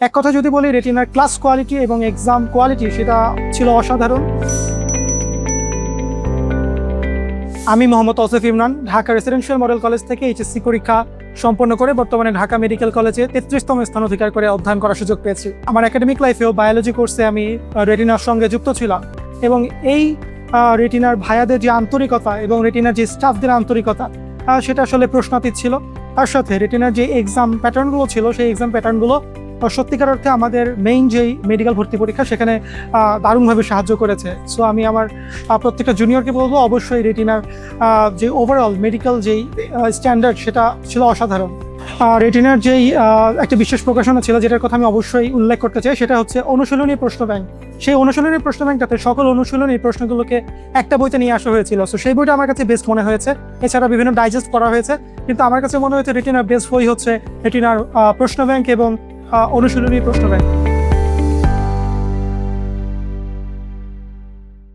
এক কথা যদি বলি, রেটিনার ক্লাস কোয়ালিটি এবং এক্সাম কোয়ালিটি সেটা ছিল অসাধারণ। আমি Mohammad Asif Imran, Dhaka residential model college থেকে এইচএসসি পরীক্ষা সম্পন্ন করে বর্তমানে ঢাকা মেডিকেল কলেজে 33তম স্থান অধিকার করে অধ্যয়ন করার সুযোগ পেয়েছি। আমার একাডেমিক লাইফেও বায়োলজি কোর্সে আমি রেটিনার সঙ্গে যুক্ত ছিলাম এবং এই রেটিনার ভাইয়াদের যে আন্তরিকতা এবং রেটিনার যে স্টাফদের আন্তরিকতা সেটা আসলে প্রশ্নাতীত ছিল। তার সাথে রেটিনার যে এক্সাম প্যাটার্নগুলো ছিল সেই এক্সাম প্যাটার্নগুলো সত্যিকার অর্থে আমাদের মেইন যেই মেডিকেল ভর্তি পরীক্ষা সেখানে দারুণভাবে সাহায্য করেছে। সো আমি আমার প্রত্যেকটা জুনিয়রকে বলবো অবশ্যই রেটিনার যে ওভারঅল মেডিকেল যেই স্ট্যান্ডার্ড সেটা ছিল অসাধারণ। রেটিনার যেই একটা বিশেষ প্রকাশনা ছিল যেটার কথা আমি অবশ্যই উল্লেখ করতে চাই, সেটা হচ্ছে অনুশীলনী প্রশ্ন ব্যাংক। সেই অনুশীলনী প্রশ্ন ব্যাংকটাতে সকল অনুশীলনী প্রশ্নগুলোকে একটা বইতে নিয়ে আসা হয়েছিল। সো সেই বইটা আমার কাছে বেস্ট মনে হয়েছে। এছাড়া বিভিন্ন ডাইজেস্ট করা হয়েছে, কিন্তু আমার কাছে মনে হয়েছে রেটিনার বেস্ট বই হচ্ছে রেটিনার প্রশ্ন ব্যাংক এবং অনুশীলনী প্রশ্ন ব্যাংক।